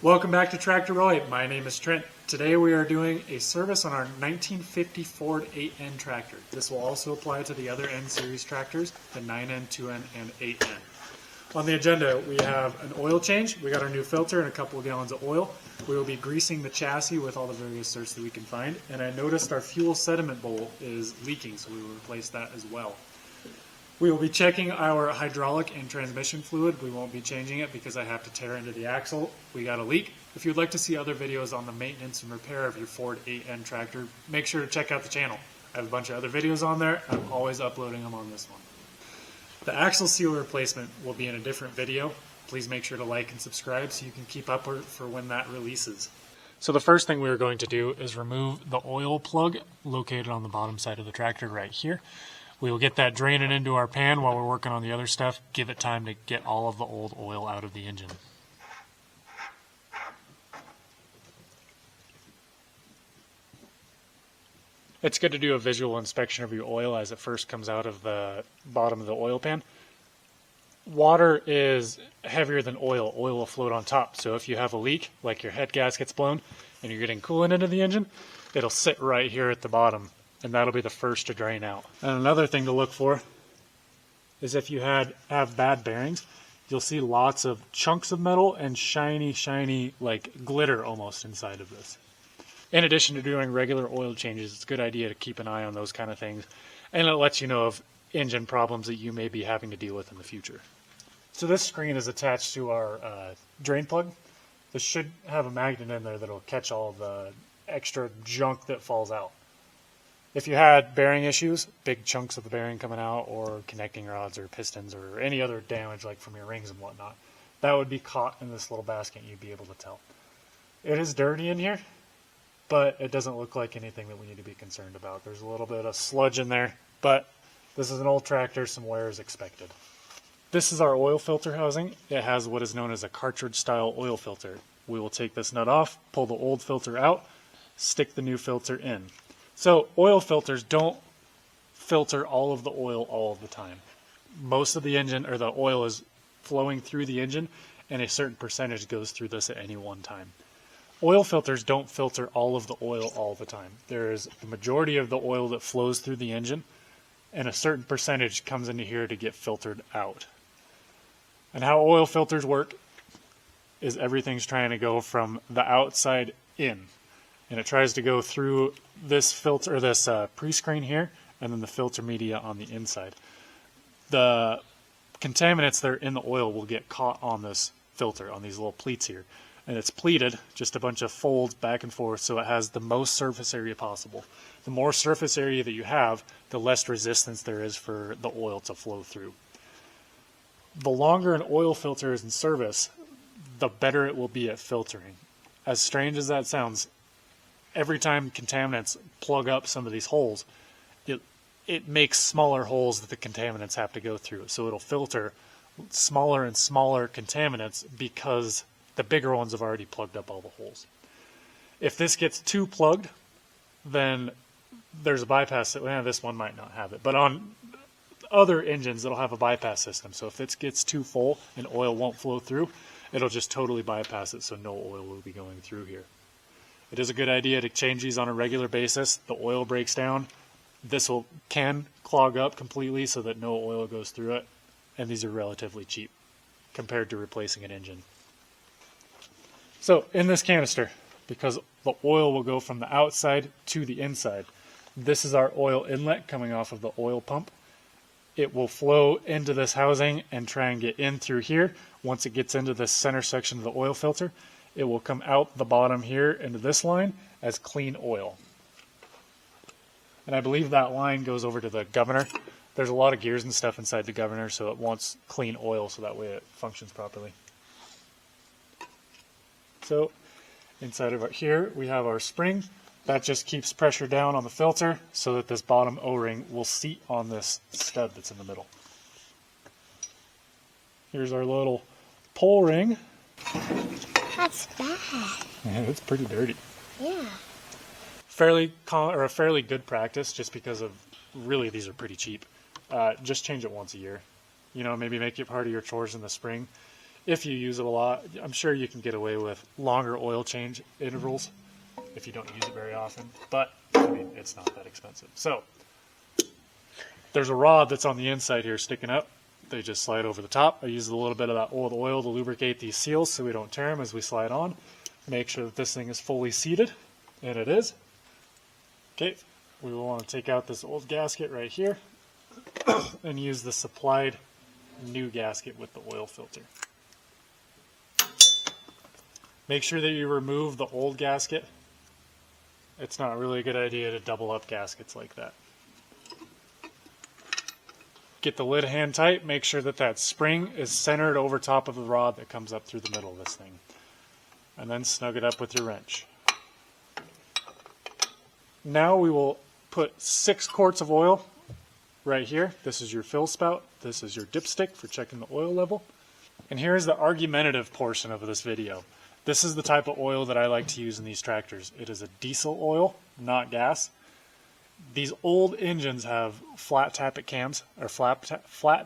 Welcome back to Tractor Roy. My name is Trent. Today we are doing a service on our 1950 Ford 8N tractor. This will also apply to the other N series tractors, the 9N, 2N, and 8N. On the agenda we have an oil change. We got our new filter and a couple of gallons of oil. We will be greasing the chassis with all the various certs that we can find. And I noticed our fuel sediment bowl is leaking, so we will replace that as well. We will be checking our hydraulic and transmission fluid. We won't be changing it because I have to tear into the axle. We got a leak. If you'd like to see other videos on the maintenance and repair of your Ford 8N tractor, make sure to check out the channel. I have a bunch of other videos on there. I'm always uploading them on this one. The axle seal replacement will be in a different video. Please make sure to like and subscribe so you can keep up for when that releases. So the first thing we're going to do is remove the oil plug located on the bottom side of the tractor right here. We will get that draining into our pan while we're working on the other stuff. Give it time to get all of the old oil out of the engine. It's good to do a visual inspection of your oil as it first comes out of the bottom of the oil pan. Water is heavier than oil. Oil will float on top. So if you have a leak, like your head gasket's blown, and you're getting coolant into the engine, it'll sit right here at the bottom. And that'll be the first to drain out. And another thing to look for is if you have bad bearings, you'll see lots of chunks of metal and shiny, like glitter almost inside of this. In addition to doing regular oil changes, it's a good idea to keep an eye on those kind of things. And it lets you know of engine problems that you may be having to deal with in the future. So this screen is attached to our drain plug. This should have a magnet in there that'll catch all the extra junk that falls out. If you had bearing issues, big chunks of the bearing coming out, or connecting rods or pistons or any other damage like from your rings and whatnot, that would be caught in this little basket and you'd be able to tell. It is dirty in here, but it doesn't look like anything that we need to be concerned about. There's a little bit of sludge in there, but this is an old tractor, some wear is expected. This is our oil filter housing. It has what is known as a cartridge style oil filter. We will take this nut off, pull the old filter out, stick the new filter in. So oil filters don't filter all of the oil all of the time. Most of the engine or the oil is flowing through the engine, and a certain percentage goes through this at any one time. Oil filters don't filter all of the oil all the time. There is the majority of the oil that flows through the engine, and a certain percentage comes into here to get filtered out. And how oil filters work is everything's trying to go from the outside in. And it tries to go through this filter, or this pre-screen here, and then the filter media on the inside. The contaminants that are in the oil will get caught on this filter, on these little pleats here. And it's pleated, just a bunch of folds back and forth, so it has the most surface area possible. The more surface area that you have, the less resistance there is for the oil to flow through. The longer an oil filter is in service, the better it will be at filtering. As strange as that sounds, every time contaminants plug up some of these holes, it makes smaller holes that the contaminants have to go through. So it'll filter smaller and smaller contaminants because the bigger ones have already plugged up all the holes. If this gets too plugged, then there's a bypass. This one might not have it, but on other engines it'll have a bypass system. So if it gets too full and oil won't flow through, it'll just totally bypass it so no oil will be going through here. It is a good idea to change these on a regular basis. The oil breaks down. This can clog up completely so that no oil goes through it. And these are relatively cheap compared to replacing an engine. So in this canister, because the oil will go from the outside to the inside, this is our oil inlet coming off of the oil pump. It will flow into this housing and try and get in through here. Once it gets into this center section of the oil filter, it will come out the bottom here into this line as clean oil. And I believe that line goes over to the governor. There's a lot of gears and stuff inside the governor, so it wants clean oil so that way it functions properly. So inside of here we have our spring. That just keeps pressure down on the filter so that this bottom O-ring will seat on this stud that's in the middle. Here's our little pull ring. That's bad. Yeah, it's pretty dirty. Yeah. A fairly good practice, just because of really these are pretty cheap. Just change it once a year. Maybe make it part of your chores in the spring. if you use it a lot. I'm sure you can get away with longer oil change intervals if you don't use it very often, but I mean, it's not that expensive. So there's a rod that's on the inside here sticking up. They just slide over the top. I use a little bit of that old oil to lubricate these seals so we don't tear them as we slide on. Make sure that this thing is fully seated, and it is. Okay, we will want to take out this old gasket right here and use the supplied new gasket with the oil filter. Make sure that you remove the old gasket. It's not really a good idea to double up gaskets like that. Get the lid hand tight. Make sure that that spring is centered over top of the rod that comes up through the middle of this thing. And then snug it up with your wrench. Now we will put 6 quarts of oil right here. This is your fill spout. This is your dipstick for checking the oil level. And here is the argumentative portion of this video. This is the type of oil that I like to use in these tractors. It is a diesel oil, not gas. These old engines have flat tappet cams, or flat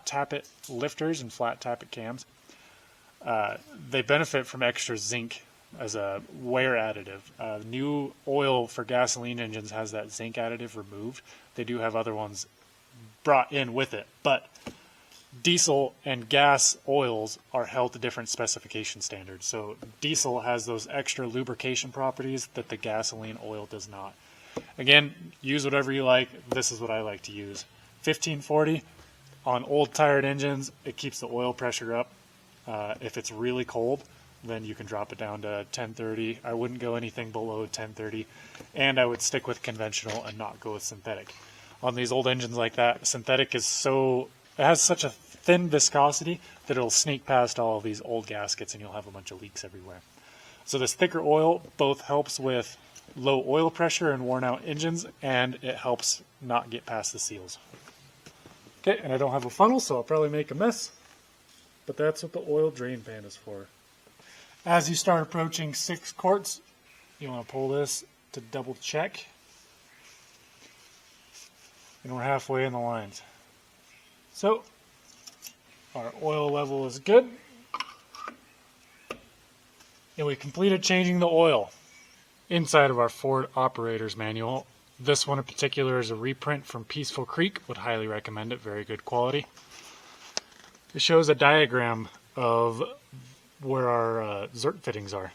tappet lifters and flat tappet cams. They benefit from extra zinc as a wear additive. New oil for gasoline engines has that zinc additive removed. They do have other ones brought in with it, but diesel and gas oils are held to different specification standards. So diesel has those extra lubrication properties that the gasoline oil does not. Again, use whatever you like. This is what I like to use. 1540 on old tired engines, it keeps the oil pressure up. If it's really cold, then you can drop it down to 1030. I wouldn't go anything below 1030, and I would stick with conventional and not go with synthetic. On these old engines like that, synthetic is it has such a thin viscosity that it'll sneak past all of these old gaskets and you'll have a bunch of leaks everywhere. So this thicker oil both helps with low oil pressure and worn out engines, and it helps not get past the seals. Okay, and I don't have a funnel, so I'll probably make a mess, but that's what the oil drain pan is for. As you start approaching 6 quarts, you want to pull this to double check, and we're halfway in the lines. So our oil level is good, and we completed changing the oil. Inside of our Ford Operator's Manual, this one in particular is a reprint from Peaceful Creek. Would highly recommend it, very good quality. It shows a diagram of where our Zert fittings are.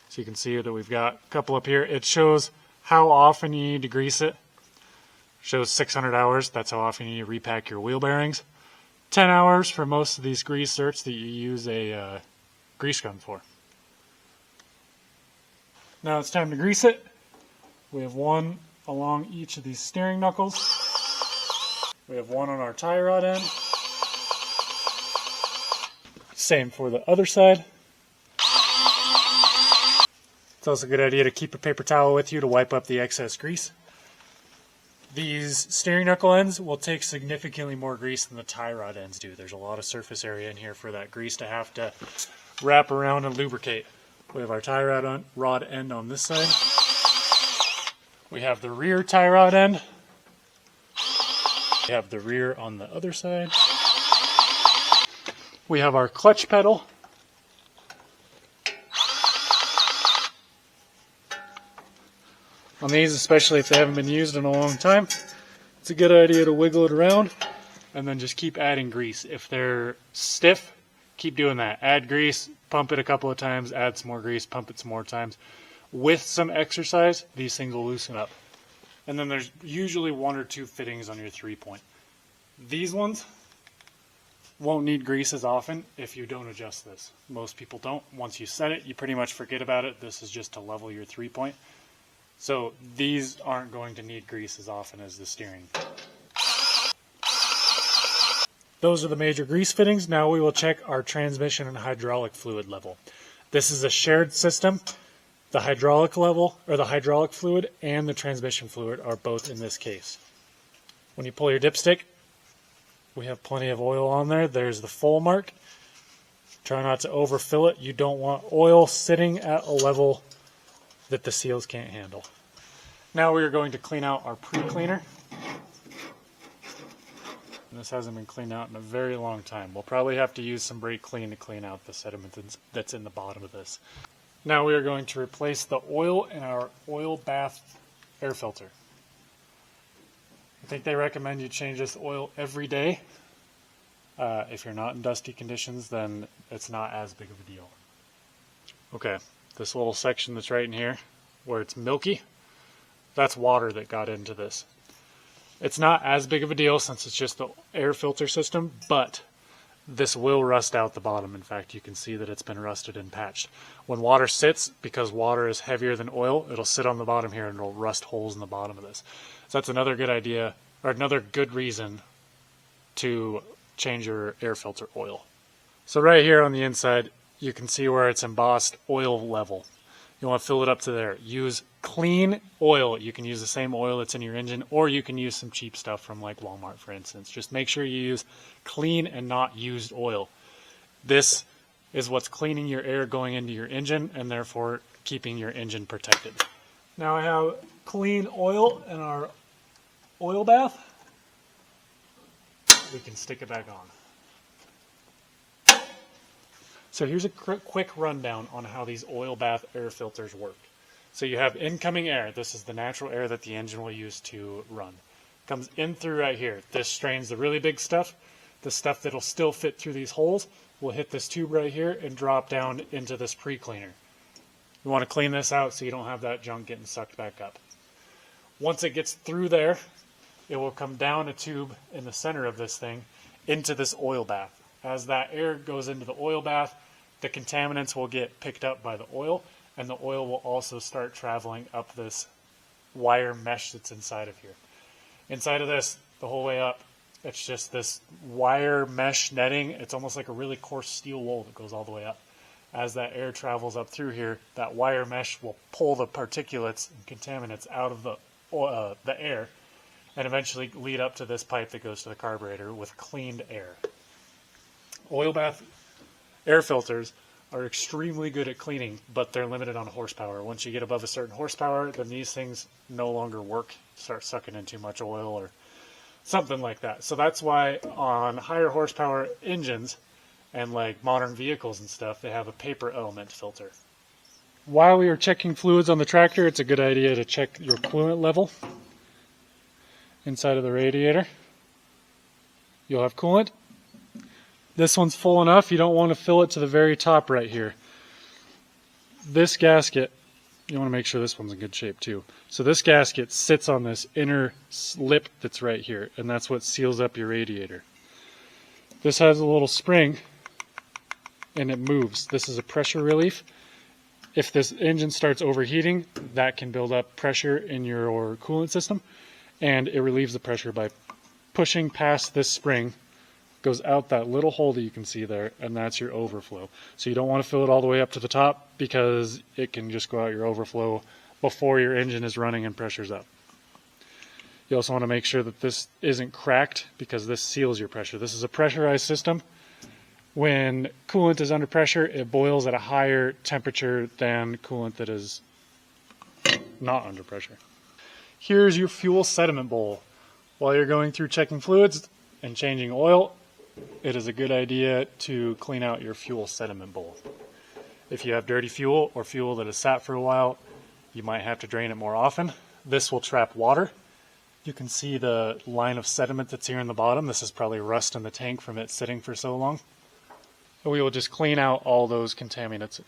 So you can see that we've got a couple up here. It shows how often you need to grease it. It shows 600 hours, that's how often you need to repack your wheel bearings. 10 hours for most of these grease Zerts that you use a grease gun for. Now it's time to grease it. We have one along each of these steering knuckles. We have one on our tie rod end. Same for the other side. It's also a good idea to keep a paper towel with you to wipe up the excess grease. These steering knuckle ends will take significantly more grease than the tie rod ends do. There's a lot of surface area in here for that grease to have to wrap around and lubricate. We have our tie rod end on this side. We have the rear tie rod end. We have the rear on the other side. We have our clutch pedal. On these, especially if they haven't been used in a long time, it's a good idea to wiggle it around and then just keep adding grease. If they're stiff, keep doing that. Add grease, pump it a couple of times, add some more grease, pump it some more times. With some exercise, these things will loosen up. And then there's usually 1 or 2 fittings on your 3-point. These ones won't need grease as often if you don't adjust this. Most people don't. Once you set it, you pretty much forget about it. This is just to level your 3-point. So these aren't going to need grease as often as the steering. Those are the major grease fittings. Now we will check our transmission and hydraulic fluid level. This is a shared system. The hydraulic level, or the hydraulic fluid, and the transmission fluid are both in this case. When you pull your dipstick, we have plenty of oil on there. There's the full mark. Try not to overfill it. You don't want oil sitting at a level that the seals can't handle. Now we are going to clean out our pre-cleaner. and this hasn't been cleaned out in a very long time. We'll probably have to use some brake clean to clean out the sediment that's in the bottom of this. Now we are going to replace the oil in our oil bath air filter. I think they recommend you change this oil every day. If you're not in dusty conditions, then it's not as big of a deal. Okay, this little section that's right in here, where it's milky, that's water that got into this. It's not as big of a deal since it's just the air filter system, but this will rust out the bottom. In fact, you can see that it's been rusted and patched. When water sits, because water is heavier than oil, it'll sit on the bottom here and it'll rust holes in the bottom of this. So that's another good idea, or another good reason to change your air filter oil. So right here on the inside, you can see where it's embossed oil level. You want to fill it up to there. Use clean oil. You can use the same oil that's in your engine, or you can use some cheap stuff from like Walmart, for instance. Just make sure you use clean and not used oil. This is what's cleaning your air going into your engine and therefore keeping your engine protected. Now I have clean oil in our oil bath. We can stick it back on. So here's a quick rundown on how these oil bath air filters work. So you have incoming air. This is the natural air that the engine will use to run. Comes in through right here. This strains the really big stuff. The stuff that'll still fit through these holes will hit this tube right here and drop down into this pre-cleaner. You want to clean this out so you don't have that junk getting sucked back up. Once it gets through there, it will come down a tube in the center of this thing into this oil bath. As that air goes into the oil bath, the contaminants will get picked up by the oil, and the oil will also start traveling up this wire mesh that's inside of here. Inside of this, the whole way up, it's just this wire mesh netting. It's almost like a really coarse steel wool that goes all the way up. As that air travels up through here, that wire mesh will pull the particulates and contaminants out of the air and eventually lead up to this pipe that goes to the carburetor with cleaned air. Oil bath air filters are extremely good at cleaning, but they're limited on horsepower. Once you get above a certain horsepower, then these things no longer work, start sucking in too much oil or something like that. So that's why on higher horsepower engines and like modern vehicles and stuff, they have a paper element filter. While we are checking fluids on the tractor, it's a good idea to check your coolant level inside of the radiator. You'll have coolant. This one's full enough. You don't want to fill it to the very top right here. This gasket, you want to make sure this one's in good shape too. So this gasket sits on this inner lip that's right here, and that's what seals up your radiator. This has a little spring, and it moves. This is a pressure relief. If this engine starts overheating, that can build up pressure in your coolant system, and it relieves the pressure by pushing past this spring. Goes out that little hole that you can see there, and that's your overflow. So you don't want to fill it all the way up to the top because it can just go out your overflow before your engine is running and pressure's up. You also want to make sure that this isn't cracked because this seals your pressure. This is a pressurized system. When coolant is under pressure, it boils at a higher temperature than coolant that is not under pressure. Here's your fuel sediment bowl. While you're going through checking fluids and changing oil, it is a good idea to clean out your fuel sediment bowl. If you have dirty fuel or fuel that has sat for a while, you might have to drain it more often. This will trap water. You can see the line of sediment that's here in the bottom. This is probably rust in the tank from it sitting for so long. And we will just clean out all those contaminants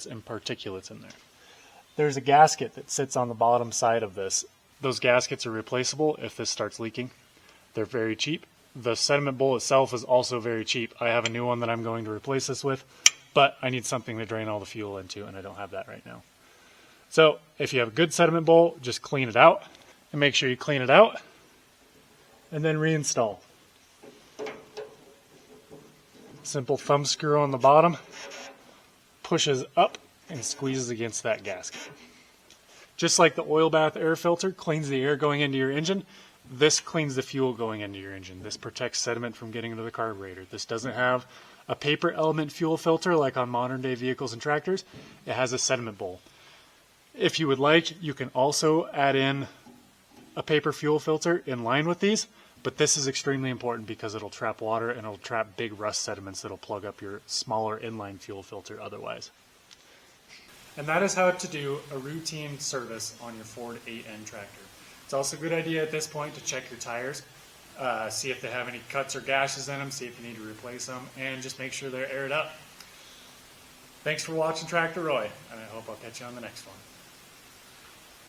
and particulates in there. There's a gasket that sits on the bottom side of this. Those gaskets are replaceable if this starts leaking. They're very cheap. The sediment bowl itself is also very cheap. I have a new one that I'm going to replace this with, but I need something to drain all the fuel into, and I don't have that right now. So if you have a good sediment bowl, just clean it out, and make sure you clean it out, and then reinstall. Simple thumb screw on the bottom, pushes up and squeezes against that gasket. Just like the oil bath air filter cleans the air going into your engine, this cleans the fuel going into your engine. This protects sediment from getting into the carburetor. This doesn't have a paper element fuel filter like on modern day vehicles and tractors. It has a sediment bowl. If you would like, you can also add in a paper fuel filter in line with these, But this is extremely important because it'll trap water and it'll trap big rust sediments that'll plug up your smaller inline fuel filter otherwise. And that is how to do a routine service on your Ford 8N tractor. It's also a good idea at this point to check your tires, see if they have any cuts or gashes in them, see if you need to replace them, and just make sure they're aired up. Thanks for watching Tractor Roy, and I hope I'll catch you on the next one.